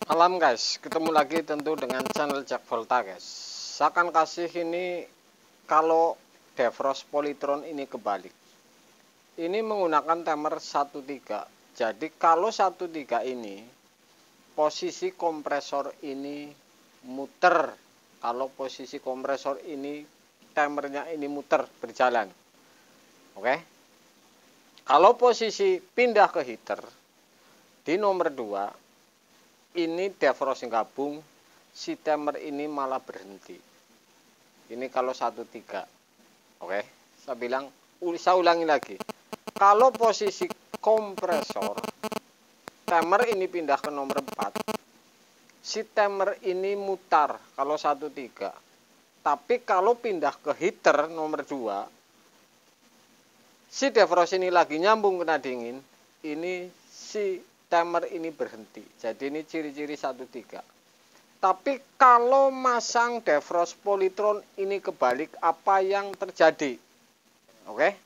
Malam guys, ketemu lagi tentu dengan channel Jack Volta guys. Saya akan kasih ini kalau defrost polytron ini kebalik. Ini menggunakan timer 13. Jadi kalau 13 ini posisi kompresor ini muter. Kalau posisi kompresor ini timernya ini muter berjalan. Oke. Kalau posisi pindah ke heater di nomor 2 ini defrost gabung, si timer ini malah berhenti. Ini kalau 13. Oke, saya ulangi lagi. Kalau posisi kompresor timer ini pindah ke nomor 4, si timer ini mutar kalau 13. Tapi kalau pindah ke heater nomor 2, si defrost ini lagi nyambung kena dingin, ini si timer ini berhenti. Jadi ini ciri-ciri 13. Tapi kalau masang defrost polytron ini kebalik, apa yang terjadi? Oke.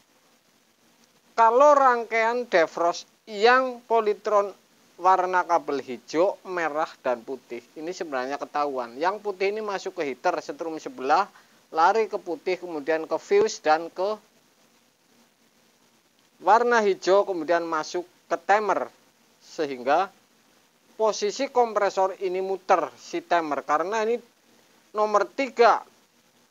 Kalau rangkaian defrost yang polytron warna kabel hijau, merah, dan putih, ini sebenarnya ketahuan. Yang putih ini masuk ke heater setrum sebelah, lari ke putih, kemudian ke fuse, dan ke warna hijau, kemudian masuk ke timer. Sehingga posisi kompresor ini muter si timer, karena ini nomor 3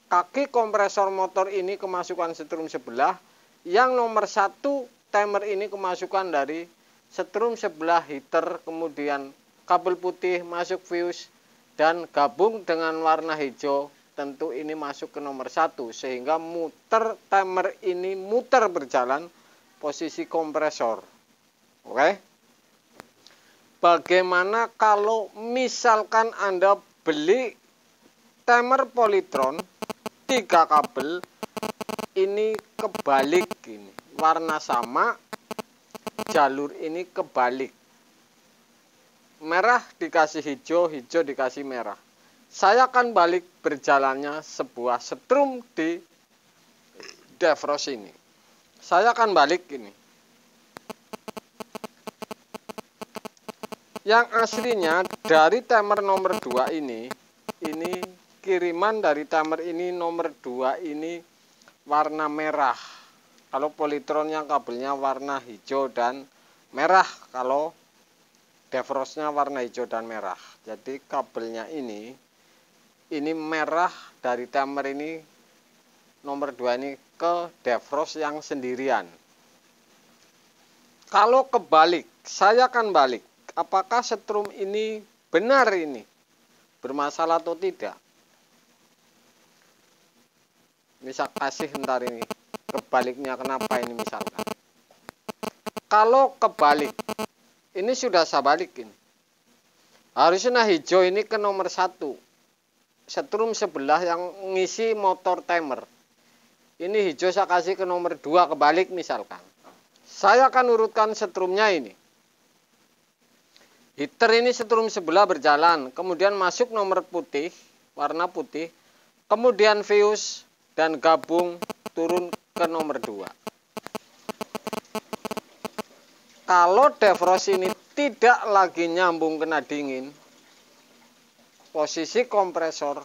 kaki kompresor motor ini kemasukan setrum sebelah, yang nomor 1 timer ini kemasukan dari setrum sebelah heater, kemudian kabel putih masuk fuse dan gabung dengan warna hijau, tentu ini masuk ke nomor 1 sehingga muter timer ini muter berjalan posisi kompresor. Oke. Bagaimana kalau misalkan Anda beli timer polytron 3 kabel ini kebalik ini, warna sama, jalur ini kebalik. Merah dikasih hijau, hijau dikasih merah. Saya akan balik berjalannya sebuah setrum di defrost ini. Saya akan balik ini. Yang aslinya dari timer nomor 2 ini kiriman dari timer ini nomor 2 ini warna merah. Kalau polytronnya kabelnya warna hijau dan merah, kalau defrostnya warna hijau dan merah. Jadi kabelnya ini merah dari timer ini nomor 2 ini ke defrost yang sendirian. Kalau kebalik, saya akan balik. Apakah setrum ini benar ini bermasalah atau tidak? Misal kasih ntar ini kebaliknya kenapa ini misalkan. Kalau kebalik, ini sudah saya balikin. Harusnya hijau ini ke nomor 1. Setrum sebelah yang ngisi motor timer. Ini hijau saya kasih ke nomor 2 kebalik misalkan. Saya akan urutkan setrumnya ini. Heater ini setrum sebelah berjalan, kemudian masuk nomor putih, warna putih, kemudian fuse dan gabung turun ke nomor 2. Kalau defrost ini tidak lagi nyambung kena dingin, posisi kompresor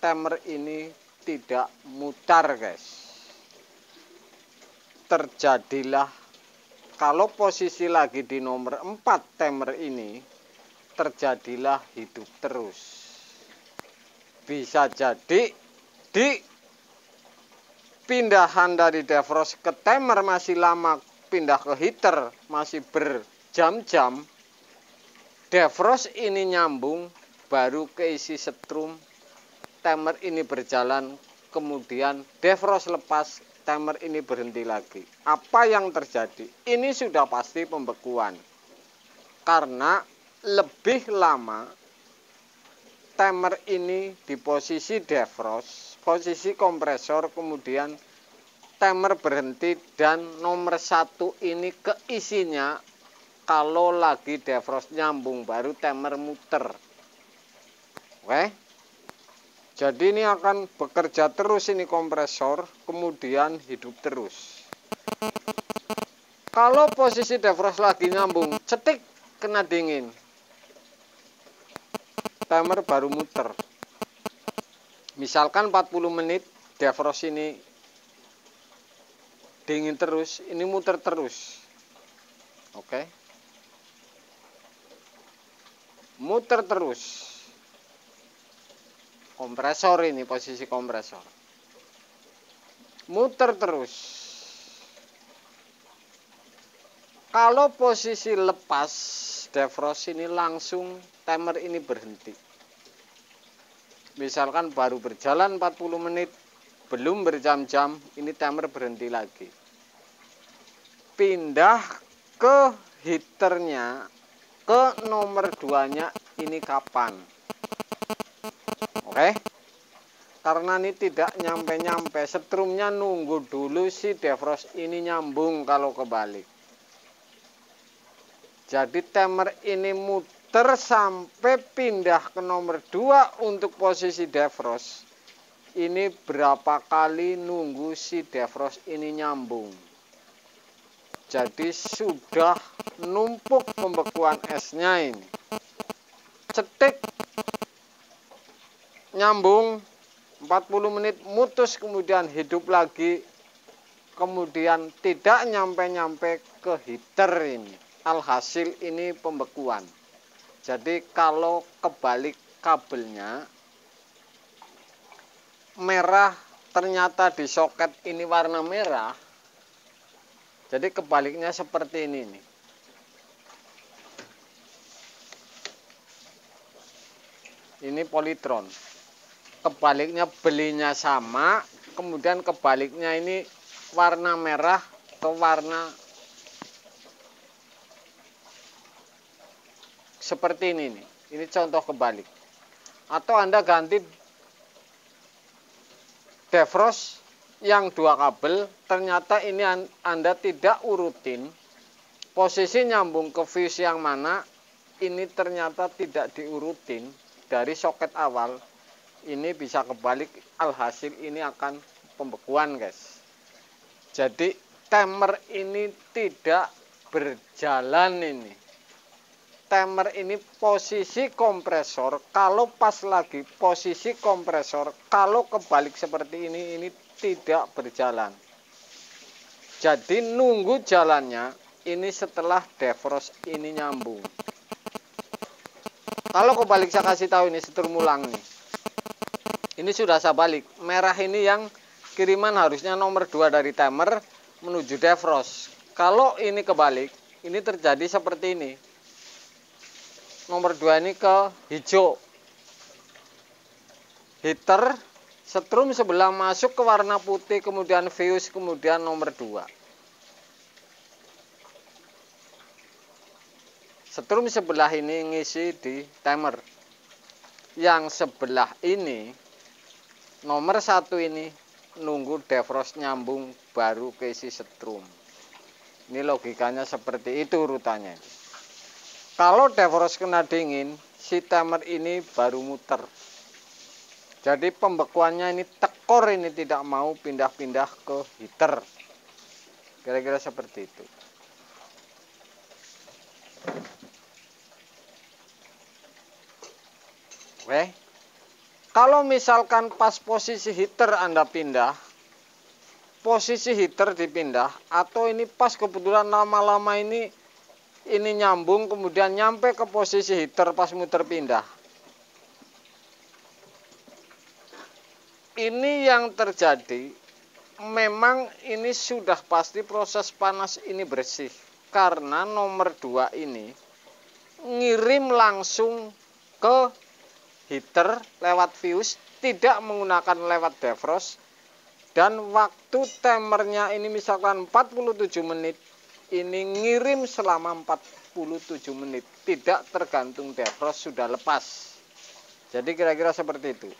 timer ini tidak mutar guys. Terjadilah kalau posisi lagi di nomor 4 timer ini, terjadilah hidup terus. Bisa jadi di pindahan dari defrost ke timer masih lama, pindah ke heater masih berjam-jam, defrost ini nyambung, baru keisi setrum, timer ini berjalan, kemudian defrost lepas, timer ini berhenti lagi. Apa yang terjadi? Ini sudah pasti pembekuan. Karena lebih lama timer ini di posisi defrost, posisi kompresor, kemudian timer berhenti dan nomor 1 ini keisinya kalau lagi defrost nyambung, baru timer muter. Oke. Jadi ini akan bekerja terus ini kompresor, kemudian hidup terus. Kalau posisi defrost lagi nyambung, cetik kena dingin. timer baru muter. Misalkan 40 menit defrost ini dingin terus, ini muter terus. Oke. Muter terus. Kompresor ini posisi kompresor. Muter terus. Kalau posisi lepas defrost ini langsung timer ini berhenti. Misalkan baru berjalan 40 menit, belum berjam-jam, ini timer berhenti lagi. Pindah ke heaternya, ke nomor 2-nya ini kapan? Oke. Karena ini tidak nyampe-nyampe, setrumnya nunggu dulu si defrost ini nyambung kalau kebalik. Jadi timer ini muter sampai pindah ke nomor 2 untuk posisi defrost. Ini berapa kali nunggu si defrost ini nyambung. Jadi sudah numpuk pembekuan esnya ini. Cetik, nyambung, 40 menit mutus, kemudian hidup lagi, kemudian tidak nyampe-nyampe ke heater ini. Alhasil ini pembekuan. Jadi kalau kebalik kabelnya, merah ternyata di soket ini warna merah, jadi kebaliknya seperti ini nih. Ini polytron. Kebaliknya belinya sama, kemudian kebaliknya ini warna merah atau warna seperti ini nih. Ini contoh kebalik. Atau Anda ganti defrost yang 2 kabel, ternyata ini Anda tidak urutin posisi nyambung ke fuse yang mana, ini ternyata tidak diurutin dari soket awal, ini bisa kebalik, alhasil ini akan pembekuan guys. Jadi timer ini tidak berjalan ini. Timer ini posisi kompresor, kalau pas lagi posisi kompresor, kalau kebalik seperti ini tidak berjalan. Jadi nunggu jalannya ini setelah defrost ini nyambung. Kalau kebalik saya kasih tahu ini setrum ulang nih. Ini sudah saya balik. Merah ini yang kiriman harusnya nomor 2 dari timer menuju defrost. Kalau ini kebalik, ini terjadi seperti ini. Nomor 2 ini ke hijau. Heater setrum sebelah masuk ke warna putih, kemudian fuse, kemudian nomor 2. Setrum sebelah ini ngisi di timer. Yang sebelah ini, nomor 1 ini nunggu defrost nyambung baru ke isi setrum. Ini logikanya seperti itu urutannya. Kalau defrost kena dingin, si timer ini baru muter. Jadi pembekuannya ini tekor, ini tidak mau pindah-pindah ke heater. Kira-kira seperti itu. Oke. Kalau misalkan pas posisi heater Anda pindah, posisi heater dipindah, atau ini pas kebetulan lama-lama ini nyambung, kemudian nyampe ke posisi heater pas muter pindah. Ini yang terjadi, memang ini sudah pasti proses panas ini bersih. Karena nomor 2 ini ngirim langsung ke heater lewat fuse, tidak menggunakan lewat defrost. Dan waktu timernya ini misalkan 47 menit, ini ngirim selama 47 menit, tidak tergantung defrost sudah lepas. Jadi kira-kira seperti itu.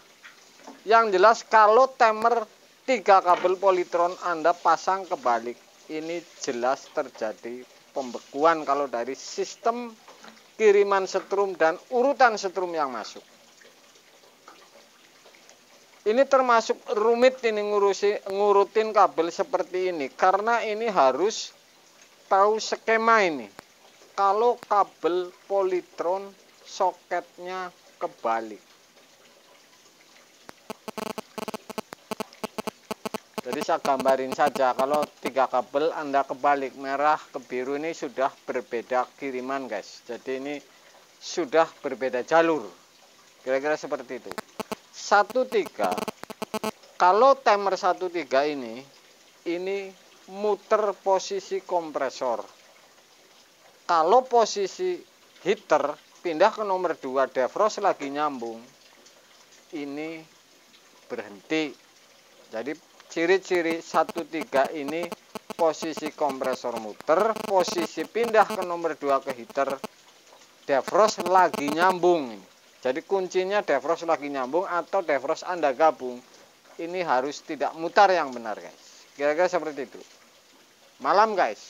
Yang jelas kalau timer 3 kabel polytron Anda pasang kebalik, ini jelas terjadi pembekuan kalau dari sistem kiriman setrum dan urutan setrum yang masuk. Ini termasuk rumit ini ngurutin kabel seperti ini, karena ini harus tahu skema ini. Kalau kabel polytron soketnya kebalik. Jadi saya gambarin saja, kalau 3 kabel Anda kebalik, merah ke biru ini sudah berbeda kiriman guys. Jadi ini sudah berbeda jalur. Kira-kira seperti itu. 13, kalau timer 13 ini muter posisi kompresor. Kalau posisi heater pindah ke nomor 2, defrost lagi nyambung, ini berhenti. Jadi ciri-ciri 13 ini posisi kompresor muter, posisi pindah ke nomor 2 ke heater, defrost lagi nyambung. Jadi kuncinya defrost lagi nyambung atau defrost Anda gabung. Ini harus tidak mutar yang benar guys. Kira-kira seperti itu. Malam guys.